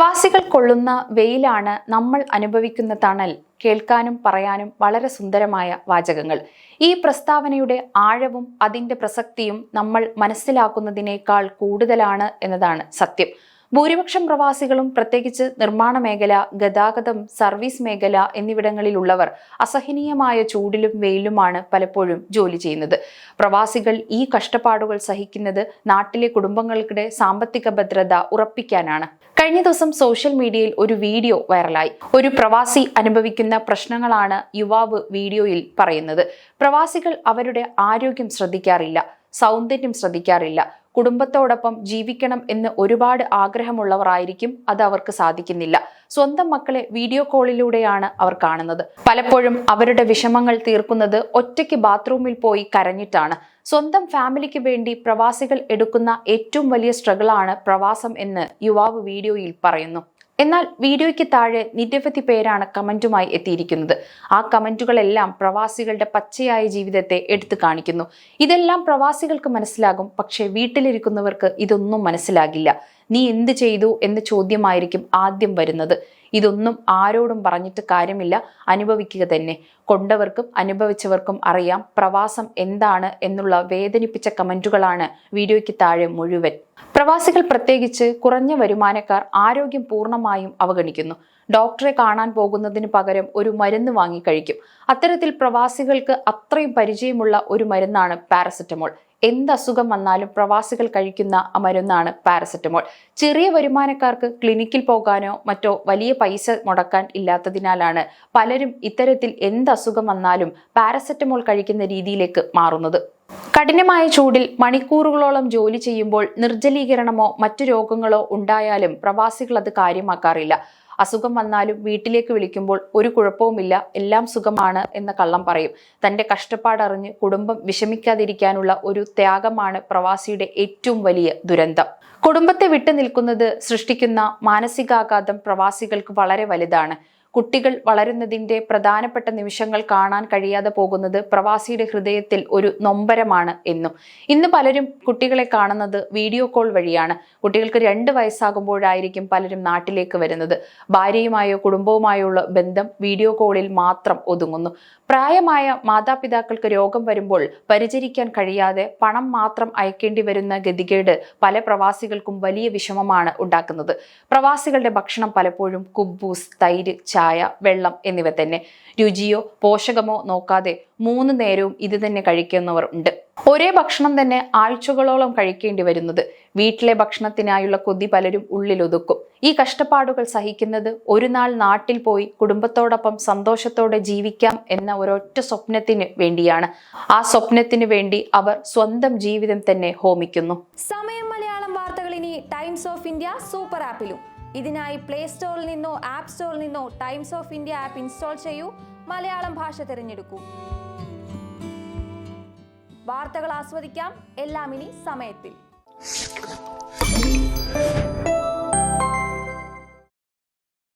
പ്രവാസികൾ കൊള്ളുന്ന വെയിലാണ് നമ്മൾ അനുഭവിക്കുന്ന തണൽ. കേൾക്കാനും പറയാനും വളരെ സുന്ദരമായ വാചകങ്ങൾ. ഈ പ്രസ്താവനയുടെ ആഴവും അതിൻ്റെ പ്രസക്തിയും നമ്മൾ മനസ്സിലാക്കുന്നതിനേക്കാൾ കൂടുതലാണ് എന്നതാണ് സത്യം. ഭൂരിപക്ഷം പ്രവാസികളും, പ്രത്യേകിച്ച് നിർമ്മാണ മേഖല, ഗതാഗതം, സർവീസ് മേഖല എന്നിവിടങ്ങളിലുള്ളവർ അസഹനീയമായ ചൂടിലും വെയിലുമാണ് പലപ്പോഴും ജോലി ചെയ്യുന്നത്. പ്രവാസികൾ ഈ കഷ്ടപ്പാടുകൾ സഹിക്കുന്നത് നാട്ടിലെ കുടുംബങ്ങളുടെ സാമ്പത്തിക ഭദ്രത ഉറപ്പിക്കാനാണ്. കഴിഞ്ഞ ദിവസം സോഷ്യൽ മീഡിയയിൽ ഒരു വീഡിയോ വൈറലായി. ഒരു പ്രവാസി അനുഭവിക്കുന്ന പ്രശ്നങ്ങളാണ് യുവാവ് വീഡിയോയിൽ പറയുന്നത്. പ്രവാസികൾ അവരുടെ ആരോഗ്യം ശ്രദ്ധിക്കാറില്ല, സൗന്ദര്യം ശ്രദ്ധിക്കാറില്ല. കുടുംബത്തോടൊപ്പം ജീവിക്കണം എന്ന് ഒരുപാട് ആഗ്രഹമുള്ളവരായിരിക്കും, അത് അവർക്ക് സാധിക്കുന്നില്ല. സ്വന്തം മക്കളെ വീഡിയോ കോളിലൂടെയാണ് അവർ കാണുന്നത്. പലപ്പോഴും അവരുടെ വിഷമങ്ങൾ തീർക്കുന്നത് ഒറ്റയ്ക്ക് ബാത്റൂമിൽ പോയി കരഞ്ഞിട്ടാണ്. സ്വന്തം ഫാമിലിക്ക് വേണ്ടി പ്രവാസികൾ എടുക്കുന്ന ഏറ്റവും വലിയ സ്ട്രഗിളാണ് പ്രവാസം എന്ന് യുവാവ് വീഡിയോയിൽ പറയുന്നു. എന്നാൽ വീഡിയോയ്ക്ക് താഴെ നിരവധി പേരാണ് കമന്റുമായി എത്തിയിരിക്കുന്നത്. ആ കമന്റുകളെല്ലാം പ്രവാസികളുടെ പച്ചയായ ജീവിതത്തെ എടുത്തു കാണിക്കുന്നു. ഇതെല്ലാം പ്രവാസികൾക്ക് മനസ്സിലാകും, പക്ഷേ വീട്ടിലിരിക്കുന്നവർക്ക് ഇതൊന്നും മനസ്സിലാകില്ല. നീ എന്ത് ചെയ്തു എന്ന ചോദ്യമായിരിക്കും ആദ്യം വരുന്നത്. ഇതൊന്നും ആരോടും പറഞ്ഞിട്ട് കാര്യമില്ല, അനുഭവിക്കുക തന്നെ. കൊണ്ടവർക്കും അനുഭവിച്ചവർക്കും അറിയാം പ്രവാസം എന്താണ് എന്നുള്ള വേദനിപ്പിച്ച കമന്റുകളാണ് വീഡിയോയ്ക്ക് താഴെ മുഴുവൻ. പ്രവാസികൾ, പ്രത്യേകിച്ച് കുറഞ്ഞ വരുമാനക്കാർ, ആരോഗ്യം പൂർണ്ണമായും അവഗണിക്കുന്നു. ഡോക്ടറെ കാണാൻ പോകുന്നതിന് പകരം ഒരു മരുന്ന് വാങ്ങി കഴിക്കും. അത്തരത്തിൽ പ്രവാസികൾക്ക് അത്രയും പരിചയമുള്ള ഒരു മരുന്നാണ് പാരസെറ്റമോൾ. എന്ത് അസുഖം വന്നാലും പ്രവാസികൾ കഴിക്കുന്ന ആ മരുന്നാണ് പാരസെറ്റമോൾ. ചെറിയ വരുമാനക്കാർക്ക് ക്ലിനിക്കിൽ പോകാനോ മറ്റോ വലിയ പൈസ മുടക്കാൻ ഇല്ലാത്തതിനാലാണ് പലരും ഇത്തരത്തിൽ എന്ത് അസുഖം വന്നാലും പാരസെറ്റമോൾ കഴിക്കുന്ന രീതിയിലേക്ക് മാറുന്നത്. കഠിനമായ ചൂടിൽ മണിക്കൂറുകളോളം ജോലി ചെയ്യുമ്പോൾ നിർജ്ജലീകരണമോ മറ്റു രോഗങ്ങളോ ഉണ്ടായാലും പ്രവാസികൾ അത് കാര്യമാക്കാറില്ല. അസുഖം വന്നാലും വീട്ടിലേക്ക് വിളിക്കുമ്പോൾ ഒരു കുഴപ്പവുമില്ല, എല്ലാം സുഖമാണ് എന്ന കള്ളം പറയും. തൻ്റെ കഷ്ടപ്പാടറിഞ്ഞ് കുടുംബം വിഷമിക്കാതിരിക്കാനുള്ള ഒരു ത്യാഗമാണ് പ്രവാസിയുടെ ഏറ്റവും വലിയ ദുരന്തം. കുടുംബത്തെ വിട്ടു നിൽക്കുന്നത് സൃഷ്ടിക്കുന്ന മാനസികാഘാതം പ്രവാസികൾക്ക് വളരെ വലുതാണ്. കുട്ടികൾ വളരുന്നതിൻ്റെ പ്രധാനപ്പെട്ട നിമിഷങ്ങൾ കാണാൻ കഴിയാതെ പോകുന്നത് പ്രവാസിയുടെ ഹൃദയത്തിൽ ഒരു നൊമ്പരമാണ് എന്നും. ഇന്ന് പലരും കുട്ടികളെ കാണുന്നത് വീഡിയോ കോൾ വഴിയാണ്. കുട്ടികൾക്ക് 2 വയസ്സാകുമ്പോഴായിരിക്കും പലരും നാട്ടിലേക്ക് വരുന്നത്. ഭാര്യയുമായോ കുടുംബവുമായോ ഉള്ള ബന്ധം വീഡിയോ കോളിൽ മാത്രം ഒതുങ്ങുന്നു. പ്രായമായ മാതാപിതാക്കൾക്ക് രോഗം വരുമ്പോൾ പരിചരിക്കാൻ കഴിയാതെ പണം മാത്രം അയക്കേണ്ടി വരുന്ന ഗതികേട് പല പ്രവാസികൾക്കും വലിയ വിഷമമാണ് ഉണ്ടാക്കുന്നത്. പ്രവാസികളുടെ ഭക്ഷണം പലപ്പോഴും കുബൂസ്, തൈര്, ചായ, വെള്ളം എന്നിവ തന്നെ. രുചിയോ പോഷകമോ നോക്കാതെ 3 നേരവും ഇത് തന്നെ കഴിക്കുന്നവർ ഉണ്ട്. ഒരേ ഭക്ഷണം തന്നെ ആഴ്ചകളോളം കഴിക്കേണ്ടി വരുന്നത്. വീട്ടിലെ ഭക്ഷണത്തിനായുള്ള കൊതി പലരും ഉള്ളിലൊതുക്കും. ഈ കഷ്ടപ്പാടുകൾ സഹിക്കുന്നത് ഒരു നാൾ നാട്ടിൽ പോയി കുടുംബത്തോടൊപ്പം സന്തോഷത്തോടെ ജീവിക്കാം എന്ന ഒരൊറ്റ സ്വപ്നത്തിന് വേണ്ടിയാണ്. ആ സ്വപ്നത്തിന് വേണ്ടി അവർ സ്വന്തം ജീവിതം തന്നെ ഹോമിക്കുന്നു. സമയം മലയാളം വാർത്തകൾ ഇനി ടൈംസ് ഓഫ് ഇന്ത്യ സൂപ്പർ ആപ്പിലും. ഇതിനായി പ്ലേ സ്റ്റോറിൽ നിന്നോ ആപ്പ് സ്റ്റോറിൽ നിന്നോ times of India app install ചെയ്യൂ. മലയാളം ഭാഷ തിരഞ്ഞെടുക്കൂ. വാർത്തകൾ ആസ്വദിക്കാം, എല്ലാം ഇനി സമയത്തിൽ.